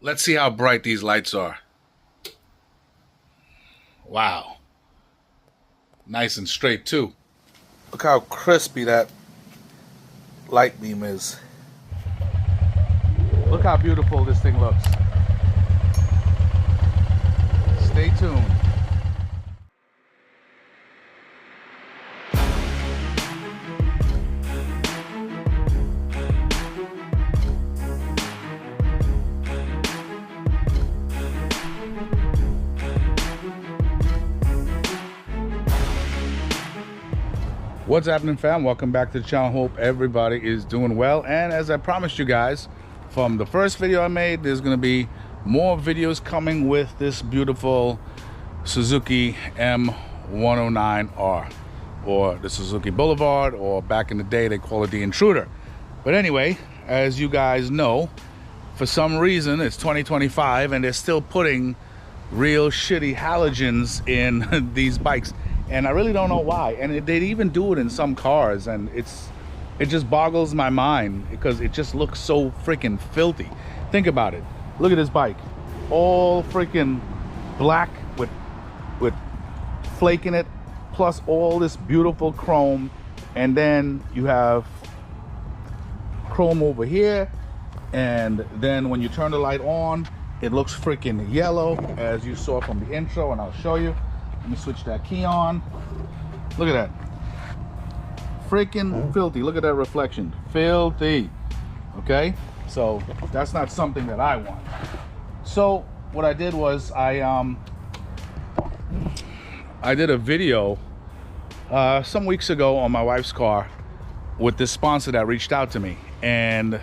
Let's see how bright these lights are. Wow. Nice and straight too. Look how crispy that light beam is. Look how beautiful this thing looks. Stay tuned. What's happening, fam? Welcome back to the channel. Hope everybody is doing well. And as I promised you guys from the first video I made, there's going to be more videos coming with this beautiful Suzuki M109R, or the Suzuki Boulevard, or back in the day they call it the Intruder. But anyway, as you guys know, for some reason it's 2025 and they're still putting real shitty halogens in these bikes. And I really don't know why. And they even do it in some cars, and it just boggles my mind because it just looks so freaking filthy. Think about it. Look at this bike, all freaking black with flake in it, plus all this beautiful chrome, and then you have chrome over here, and then when you turn the light on, it looks freaking yellow, as you saw from the intro, and I'll show you. Let me switch that key on. Look at that. Freaking filthy. Look at that reflection. Filthy. Okay? So that's not something that I want. So what I did was I did a video some weeks ago on my wife's car with this sponsor that reached out to me. And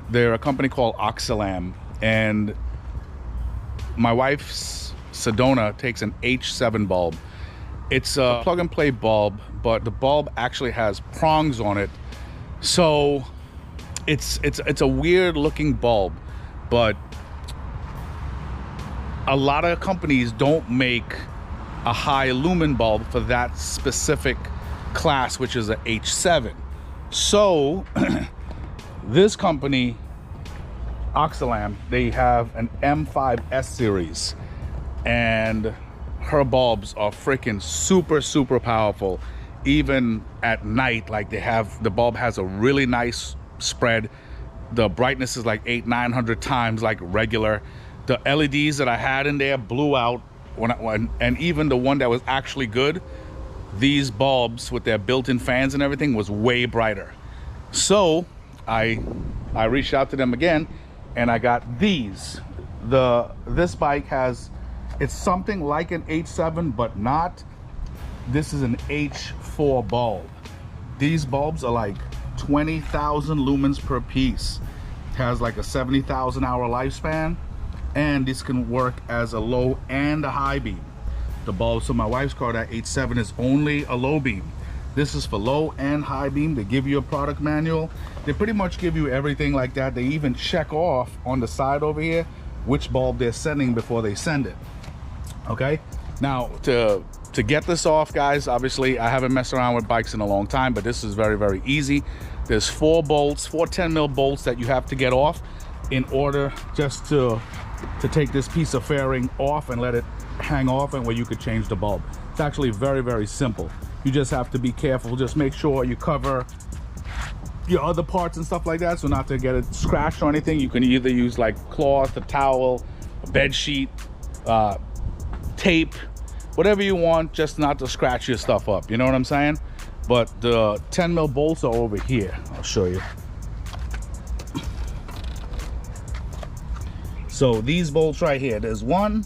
they're a company called Oxilam. And my wife's Sedona takes an H7 bulb. It's a plug and play bulb, but the bulb actually has prongs on it. So it's a weird looking bulb, but a lot of companies don't make a high lumen bulb for that specific class, which is a H7. So this company, Oxilam, they have an M5S series, and her bulbs are freaking super powerful. Even at night, like the bulb has a really nice spread. The brightness is like 800-900 times like regular. The LEDs that I had in there blew out and even the one that was actually good, these bulbs with their built-in fans and everything was way brighter. So I reached out to them again, and I got these. This bike has, it's something like an H7, but not. This is an H4 bulb. These bulbs are like 20,000 lumens per piece. It has like a 70,000 hour lifespan, and this can work as a low and a high beam. The bulbs for my wife's car, that H7, is only a low beam. This is for low and high beam. They give you a product manual. They pretty much give you everything like that. They even check off on the side over here which bulb they're sending before they send it. Okay, now to get this off, guys, obviously I haven't messed around with bikes in a long time, but this is very easy. There's 4 bolts, 4 10mm bolts that you have to get off in order just to take this piece of fairing off and let it hang off, and where you could change the bulb. It's actually very simple. You just have to be careful. Just make sure you cover your other parts and stuff like that, so not to get it scratched or anything. You can either use like cloth, a towel, a bed sheet, tape, whatever you want, just not to scratch your stuff up, you know what I'm saying? But the 10mm bolts are over here. I'll show you. So these bolts right here, there's one,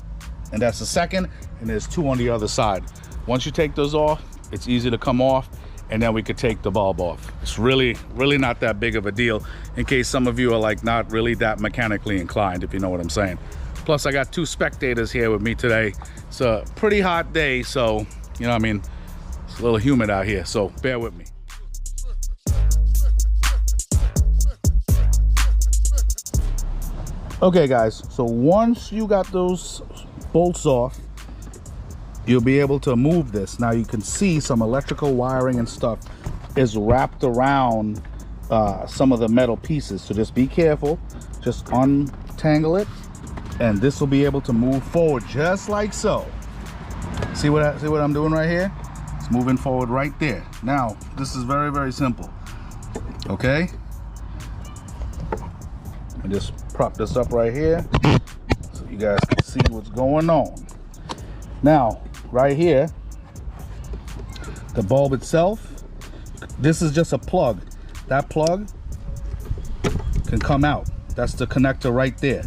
and that's the second, and there's 2 on the other side. Once you take those off, it's easy to come off, and then we could take the bulb off. It's really not that big of a deal, in case some of you are like not really that mechanically inclined, if you know what I'm saying. Plus I got 2 spectators here with me today. It's a pretty hot day, so you know what I mean, it's a little humid out here, so bear with me. Okay guys, so once you got those bolts off, you'll be able to move this. Now you can see some electrical wiring and stuff is wrapped around some of the metal pieces, so just be careful. Just untangle it, and this will be able to move forward just like so. See what I'm doing right here? It's moving forward right there. Now, this is very, very simple. Okay? I just prop this up right here so you guys can see what's going on. Now, right here, the bulb itself, this is just a plug. That plug can come out. That's the connector right there.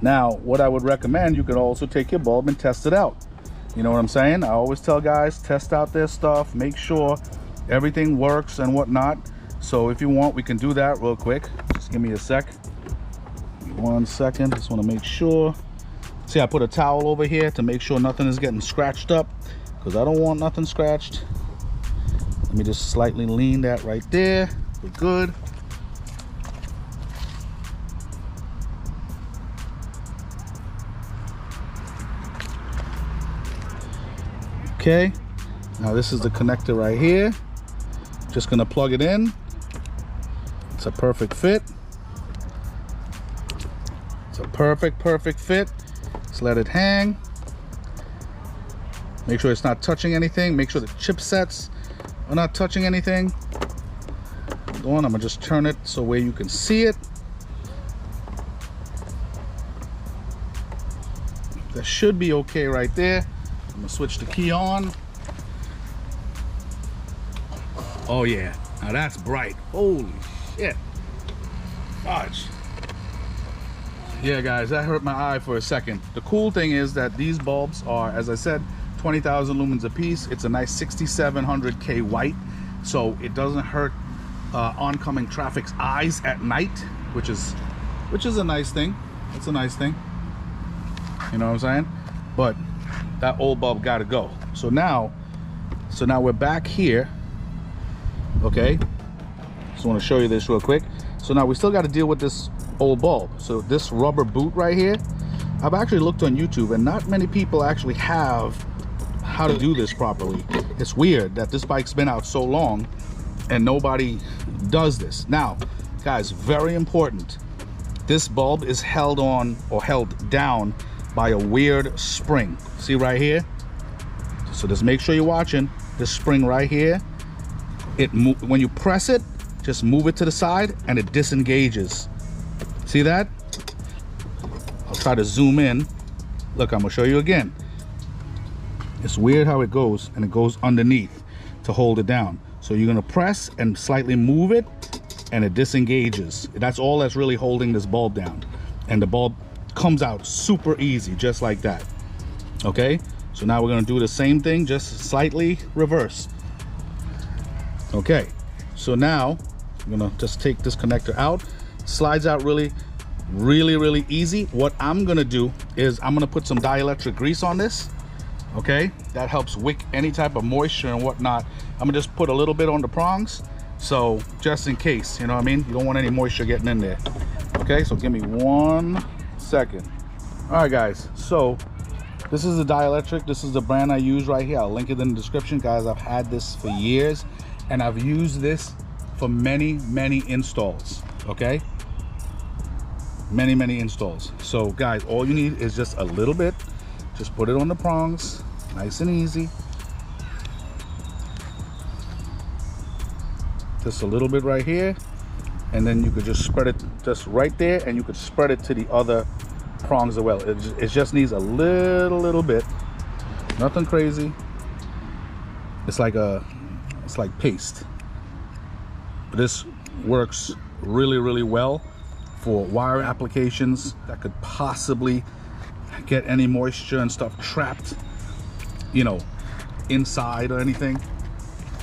Now, what I would recommend, you could also take your bulb and test it out. You know what I'm saying? I always tell guys, test out their stuff, make sure everything works and whatnot. So if you want, we can do that real quick. Just give me a sec. 1 second, just want to make sure. See, I put a towel over here to make sure nothing is getting scratched up, because I don't want nothing scratched. Let me just slightly lean that right there. We're good. Okay, now this is the connector right here. Just gonna plug it in. It's a perfect fit. It's a perfect fit. Just let it hang. Make sure it's not touching anything. Make sure the chipsets are not touching anything. Hold on, I'm gonna just turn it so where you can see it. That should be okay right there. I'm gonna switch the key on. Oh yeah, now that's bright. Holy shit. Gosh. Yeah guys, that hurt my eye for a second. The cool thing is that these bulbs are, as I said, 20,000 lumens a piece. It's a nice 6700K white, so it doesn't hurt oncoming traffic's eyes at night, which is a nice thing. It's a nice thing. You know what I'm saying? But that old bulb got to go. So now we're back here. Okay, just want to show you this real quick. So now we still got to deal with this old bulb. So this rubber boot right here, I've actually looked on YouTube and not many people actually have how to do this properly. It's weird that this bike's been out so long and nobody does this. Now guys, very important, this bulb is held on or held down by a weird spring. See right here? So just make sure you're watching this spring right here. When you press it, just move it to the side and it disengages. See that? I'll try to zoom in. Look, I'm gonna show you again. It's weird how it goes, and it goes underneath to hold it down. So you're gonna press and slightly move it and it disengages. That's all that's really holding this bulb down. And the bulb comes out super easy, just like that. Okay, so now we're gonna do the same thing, just slightly reverse. Okay, so now I'm gonna just take this connector out. Slides out really easy. What I'm gonna do is I'm gonna put some dielectric grease on this. Okay, that helps wick any type of moisture and whatnot. I'm gonna just put a little bit on the prongs, so just in case, you know what I mean, you don't want any moisture getting in there. Okay, so give me 1 second. All right guys, so this is the dielectric. This is the brand I use right here. I'll link it in the description. Guys, I've had this for years and I've used this for many installs. Okay, many installs. So guys, all you need is just a little bit. Just put it on the prongs, nice and easy. Just a little bit right here, and then you could just spread it just right there, and you could spread it to the other prongs as well. It just needs a little bit, nothing crazy. It's like paste. This works really well for wire applications that could possibly get any moisture and stuff trapped, you know, inside or anything.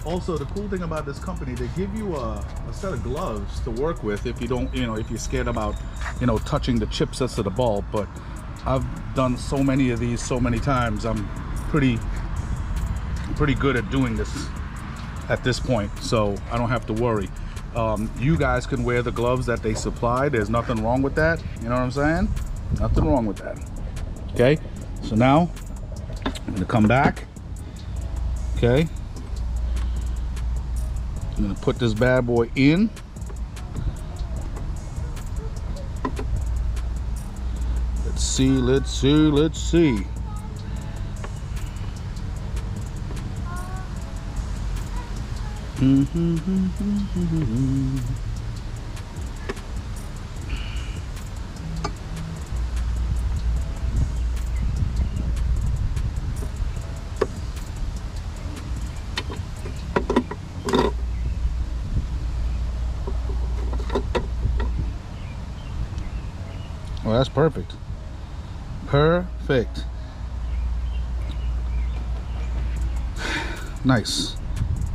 Also, the cool thing about this company, they give you a set of gloves to work with if you don't, you know, if you're scared about, you know, touching the chipsets of the bulb. But I've done so many of these so many times, I'm pretty good at doing this at this point, so I don't have to worry. You guys can wear the gloves that they supply. There's nothing wrong with that, you know what I'm saying? Nothing wrong with that. Okay, so now I'm gonna come back. Okay, I'm gonna put this bad boy in. Let's see. Well, that's perfect. Perfect. Nice.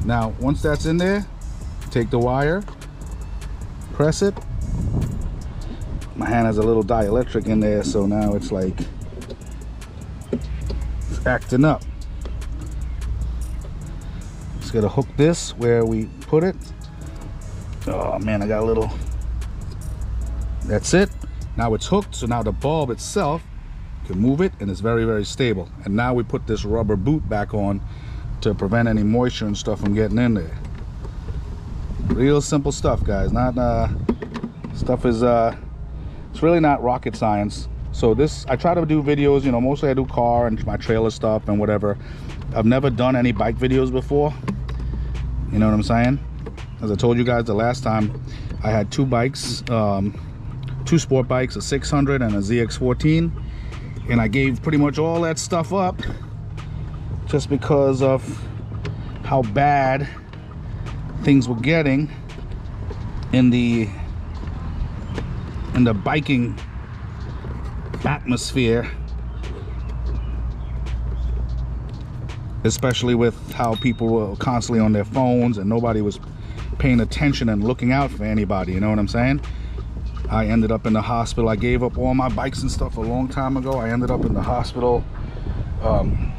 Now, once that's in there, take the wire, press it. My hand has a little dielectric in there, so now it's like it's acting up. Just gotta hook this where we put it. Oh man, I got a little. That's it. Now it's hooked, so now the bulb itself can move it, and it's very, very stable. And now we put this rubber boot back on to prevent any moisture and stuff from getting in there. Real simple stuff, guys. Not stuff is it's really not rocket science. So this, I try to do videos, you know, mostly I do car and my trailer stuff and whatever. I've never done any bike videos before, you know what I'm saying? As I told you guys the last time, I had two bikes, two sport bikes, a 600 and a ZX14, and I gave pretty much all that stuff up just because of how bad things were getting in the biking atmosphere, especially with how people were constantly on their phones and nobody was paying attention and looking out for anybody, you know what I'm saying? I ended up in the hospital. I gave up all my bikes and stuff a long time ago. I ended up in the hospital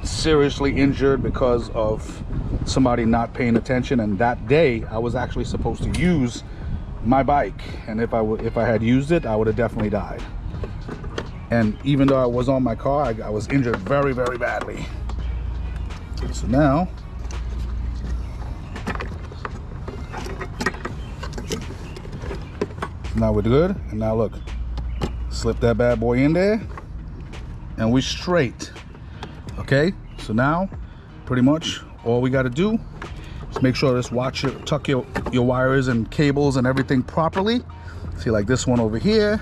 seriously injured because of somebody not paying attention, and that day I was actually supposed to use my bike, and if I had used it, I would have definitely died. And even though I was on my car, I was injured very, very badly. So now we're good, and now look, slip that bad boy in there and we straight. Okay, so now pretty much all we got to do is make sure to tuck your wires and cables and everything properly. See, like this one over here,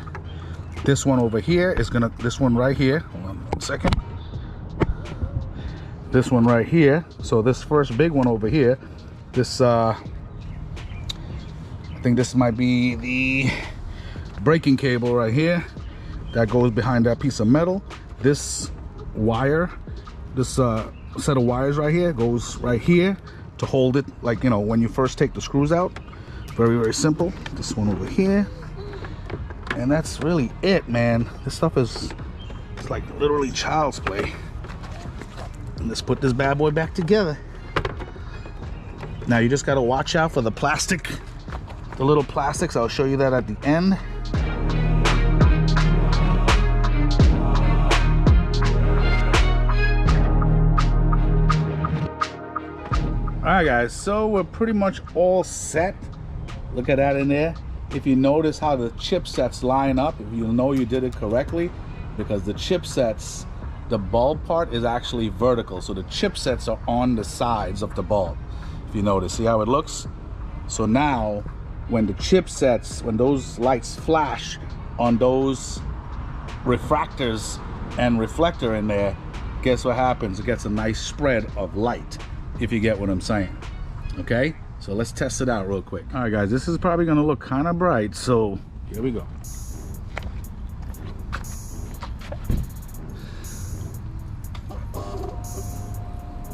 this one over here is gonna, this one right here, hold on 1 second, this one right here. So this first big one over here, this I think this might be the braking cable right here that goes behind that piece of metal. This wire, this set of wires right here goes right here to hold it, like, you know, when you first take the screws out. Very, very simple. This one over here, and that's really it, man. This stuff is, it's like literally child's play. And let's put this bad boy back together. Now you just got to watch out for the plastic, the little plastics. I'll show you that at the end. All right, guys, so we're pretty much all set. Look at that in there. If you notice how the chipsets line up, if you know you did it correctly, because the chipsets, the bulb part is actually vertical, so the chipsets are on the sides of the bulb. If you notice, see how it looks? So now when the chipsets, when those lights flash on those refractors and reflector in there, guess what happens? It gets a nice spread of light, if you get what I'm saying. Okay, so let's test it out real quick. All right, guys, this is probably gonna look kind of bright, so here we go.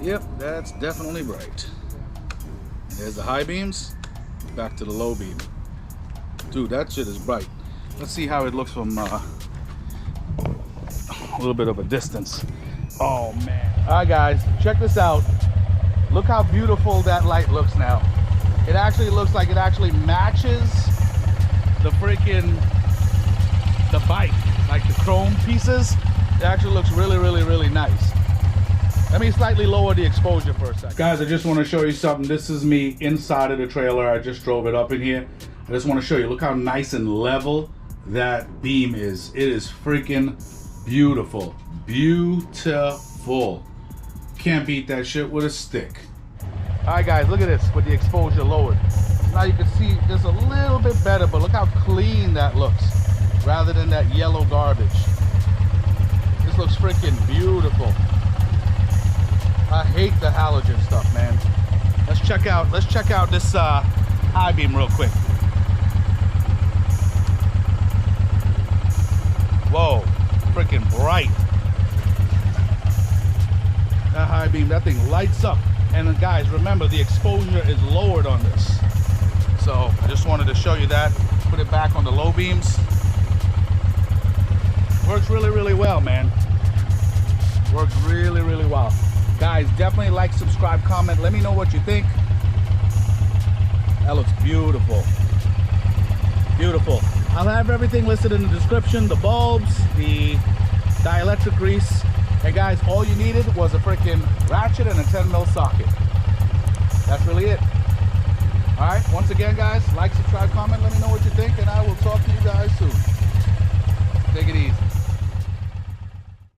Yep, that's definitely bright. There's the high beams, back to the low beam. Dude, that shit is bright. Let's see how it looks from a little bit of a distance. Oh man. All right, guys, check this out. Look how beautiful that light looks now. It actually looks like it actually matches the freaking, the bike, like the chrome pieces. It actually looks really, really, really nice. Let me slightly lower the exposure for a second. Guys, I just want to show you something. This is me inside of the trailer. I just drove it up in here. I just want to show you, look how nice and level that beam is. It is freaking Beautiful, beautiful. Can't beat that shit with a stick. All right, guys, look at this with the exposure lowered. Now you can see just a little bit better, but look how clean that looks rather than that yellow garbage. This looks freaking beautiful. I hate the halogen stuff, man. Let's check out this high beam real quick. Whoa, freaking bright. That high beam, that thing lights up. And then guys, remember the exposure is lowered on this. So I just wanted to show you that. Put it back on the low beams. Works really, really well, man. Works really, really well. Guys, definitely like, subscribe, comment. Let me know what you think. That looks beautiful. Beautiful. I'll have everything listed in the description. The bulbs, the dielectric grease. And guys, all you needed was a freaking ratchet and a 10mm socket. That's really it. All right, once again, guys, like, subscribe, comment. Let me know what you think, and I will talk to you guys soon. Take it easy.